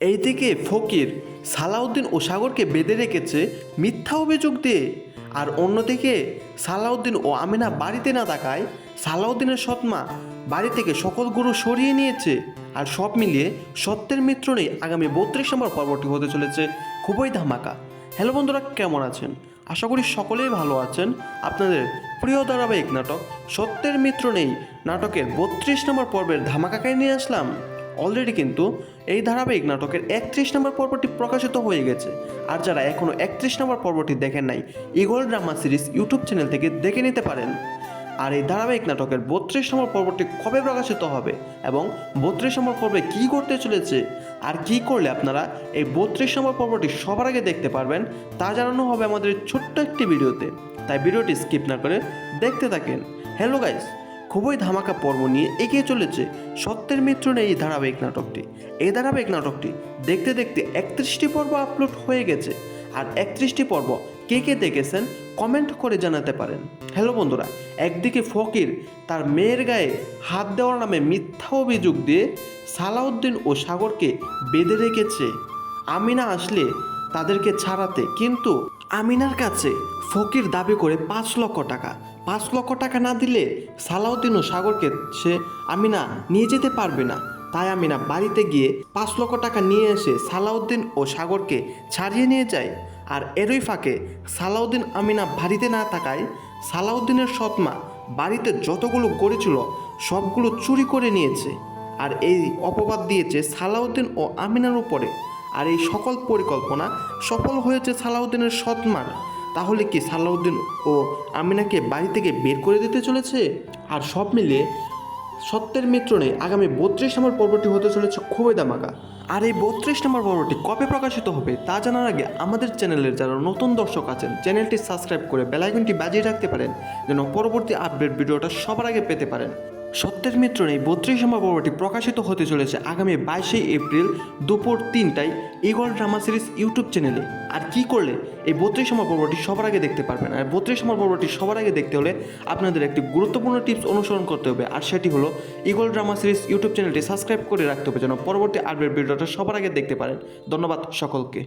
এইদিকে ফকির সালাউদ্দিন ও সাগরকে বেঁধে রেখেছে মিথ্যা অভিযোগ দিয়ে, আর অন্যদিকে সালাউদ্দিন ও আমিনা বাড়িতে না থাকায় সালাউদ্দিনের সৎমা বাড়ি থেকে সকল গরু সরিয়ে নিয়েছে। আর সব মিলিয়ে সত্যের মিত্র নেই আগামী 32 নম্বর পর্বটি হতে চলেছে খুবই ধামাকা। হ্যালো বন্ধুরা, কেমন আছেন? আশা করি সকলেই ভালো আছেন। আপনাদের প্রিয় ধারাবাহিক নাটক সত্যের মিত্র নেই নাটকের 32 নম্বর পর্বের ধামাকাকায় নিয়ে আসলাম। অলরেডি কিন্তু এই ধারাবাহিক নাটকের 31 নম্বর পর্বটি প্রকাশিত হয়ে গেছে। আর যারা এখনও 31 নম্বর পর্বটি দেখেন নাই, eagle drama series YouTube channel থেকে দেখে নিতে পারেন। আর এই ধারাবাহিক নাটকের 32 নম্বর পর্বটি কবে প্রকাশিত হবে এবং 32 নম্বর পর্বে কী করতে চলেছে আর কী করলে আপনারা এই 32 নম্বর পর্বটি সবার আগে দেখতে পারবেন তা জানানো হবে আমাদের ছোট্ট একটি ভিডিওতে। তাই ভিডিওটি স্কিপ না করে দেখতে থাকেন। হ্যালো গাইস, খুবই ধামাকা পর্ব নিয়ে এগিয়ে চলেছে সত্যের মিত্র নেই এই ধারাবাহিক নাটকটি। এই ধারাবাহিক নাটকটি দেখতে দেখতে 31টি পর্ব আপলোড হয়ে গেছে। আর 31টি পর্ব কে কে দেখেছেন কমেন্ট করে জানাতে পারেন। হ্যালো বন্ধুরা, একদিকে ফকির তার মেয়ের গায়ে হাত দেওয়ার নামে মিথ্যা অভিযোগ দিয়ে সালাউদ্দিন ও সাগরকে বেঁধে রেখেছে আমিনা আসলে তাদেরকে ছাড়াতে, কিন্তু আমিনার কাছে ফকির দাবি করে 5 লক্ষ টাকা। 5 লক্ষ টাকা না দিলে সালাউদ্দিন ও সাগরকে সে আমিনা নিয়ে যেতে পারবে না। তাই আমিনা বাড়িতে গিয়ে 5 লক্ষ টাকা নিয়ে এসে সালাউদ্দিন ও সাগরকে ছাড়িয়ে নিয়ে যায়। আর এরই ফাঁকে সালাউদ্দিন আমিনা বাড়িতে না থাকায় সালাউদ্দিনের সৎমা বাড়িতে যতগুলো গরু ছিল সবগুলো চুরি করে নিয়েছে। আর এই অপবাদ দিয়েছে সালাউদ্দিন ও আমিনার উপরে। আর এই সকল পরিকল্পনা সফল হয়েছে সালাউদ্দিনের সৎমার। তাহলে কি সালাউদ্দিন ও আমিনাকে বাড়ি থেকে বের করে দিতে চলেছে? আর সব মিলিয়ে সত্যের মিত্র নেই আগামী 32 নম্বর পর্বটি হতে চলেছে খুবই ধামাকা। আর এই 32 নম্বর পর্বটি কবে প্রকাশিত হবে তা জানার আগে আমাদের চ্যানেলের যারা নতুন দর্শক আছেন চ্যানেলটি সাবস্ক্রাইব করে বেল আইকনটি বাজিয়ে রাখতে পারেন, যেন পরবর্তী আপডেট ভিডিওটা সবার আগে পেতে পারেন। সত্যের মিত্র নেই 32 নম্বর পর্বটি প্রকাশিত হতে চলেছে আগামী 22 এপ্রিল দুপুর 3টায় ঈগল ড্রামা সিরিজ ইউটিউব চ্যানেলে। আর কি করলে এই 32 নম্বর পর্বটি সবার আগে দেখতে পারবেন? আর 32 নম্বর পর্বটি সবার আগে দেখতে হলে আপনাদের একটি গুরুত্বপূর্ণ টিপস অনুসরণ করতে হবে, আর সেটি হলো ঈগল ড্রামা সিরিজ ইউটিউব চ্যানেলটি সাবস্ক্রাইব করে রাখতে হবে, যেন পরবর্তী আপডেট ভিডিওটা সবার আগে দেখতে পারেন। ধন্যবাদ সকলকে।